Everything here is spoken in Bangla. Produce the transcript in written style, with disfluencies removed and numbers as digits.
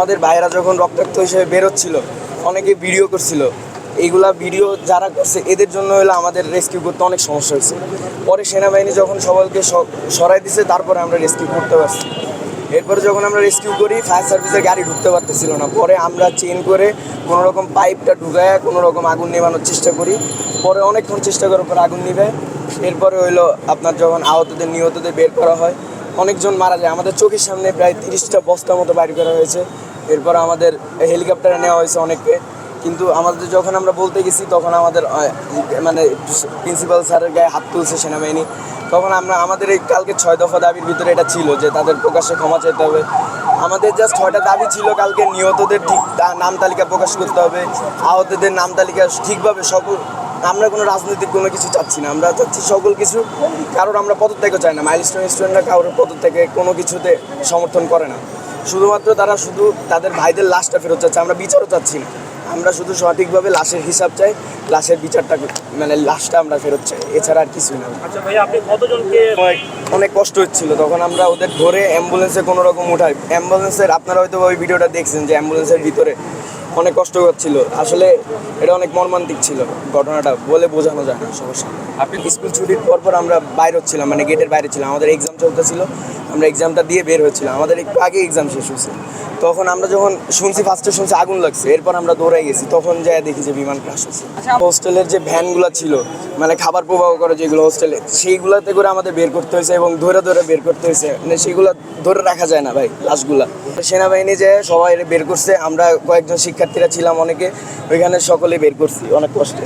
আমাদের ভাইয়েরা যখন রক্তাক্ত হিসেবে বেরোচ্ছিল অনেকে ভিডিও করছিল, এইগুলা ভিডিও যারা করছে এদের জন্য হলো আমাদের রেস্কিউ করতে অনেক সমস্যা হয়েছে। পরে সেনাবাহিনী যখন সবাইকে সরাই দিছে তারপরে আমরা রেস্কিউ করতে পারছি। এরপরে যখন আমরা রেস্কিউ করি ফায়ার সার্ভিসের গাড়ি ঢুকতে পারতেছিল না, পরে আমরা চেন করে কোনো রকম পাইপটা ঢুকায় কোনো রকম আগুন নেভানোর চেষ্টা করি। পরে অনেকক্ষণ চেষ্টা করার পর আগুন নিভে এরপরে হইলো আপনার যখন আহতদের নিহতদের বের করা হয়, অনেকজন মারা যায়। আমাদের চোখের সামনে প্রায় 30টা বস্তার মতো বাইর করা হয়েছে। এরপর আমাদের হেলিকপ্টারে নেওয়া হয়েছে অনেককে, কিন্তু আমাদের যখন আমরা বলতে গেছি তখন আমাদের মানে প্রিন্সিপাল স্যারের গায়ে হাত তুলছে সেনাবাহিনী। তখন আমাদের এই কালকে 6 দফা দাবির ভিতরে এটা ছিল যে তাদের প্রকাশ্যে ক্ষমা চাইতে হবে। আমাদের জাস্ট 6টা দাবি ছিল, কালকে নিহতদের ঠিক নাম তালিকা প্রকাশ করতে হবে, আহতদের নাম তালিকা ঠিকভাবে সকল। আমরা কোনো রাজনৈতিক কোনো কিছু চাচ্ছি না, আমরা চাচ্ছি সকল কিছু। কারোর আমরা পদত্যাগও চাই না, মাইলস্টোন স্টুডেন্টরা কারোর পদত্যাগে কোনো কিছুতে সমর্থন করে না। শুধুমাত্র তারা শুধু তাদের ভাইদের লাশটা ফেরত চাচ্ছে, আমরা বিচারও চাচ্ছি না। আমরা শুধু সঠিকভাবে লাশের হিসাব চাই, লাশের বিচারটা মানে লাশটা আমরা ফেরত চাই, এছাড়া আর কিছুই না। আচ্ছা ভাই, আপনি কতজনকে? অনেক কষ্ট হচ্ছিল, তখন আমরা ওদের ধরে অ্যাম্বুলেন্সে কোনো রকম উঠাই। অ্যাম্বুলেন্সের আপনারা হয়তো ওই ভিডিওটা দেখছেন যে অ্যাম্বুলেন্সের ভিতরে অনেক কষ্ট হচ্ছিল। আসলে এটা অনেক মর্মান্তিক ছিল, ঘটনাটা বলে বোঝানো যায় না। সমস্যা আপনি স্কুল ছুটির পর আমরা বাইরে হচ্ছিলাম, মানে গেটের বাইরে ছিলাম, আমাদের এক্সাম চলতেছিল, আমরা এক্সামটা দিয়ে বের হচ্ছিলাম, আমাদের একটু আগে এক্সাম শেষ হয়েছে। তখন আমরা যখন ফার্স্টে শুনছি আগুন লাগছে, এরপর আমরা দৌড়াই গেছি, তখন যাই দেখি যে বিমান ক্রাশ হয়েছে। হোস্টেলের যে ভ্যানগুলো ছিল, মানে খাবার প্রবাহ করে যেগুলো হোস্টেলে, সেইগুলোতে করে আমাদের বের করতে হয়েছে এবং ধরে ধরে বের করতে হয়েছে, মানে সেইগুলো ধরে রাখা যায় না ভাই লাশগুলা। সেনাবাহিনী যে সবাই বের করছে, আমরা কয়েকজন শিক্ষার্থীরা ছিলাম অনেকে, ওইখানে সকলে বের করছি অনেক কষ্টে।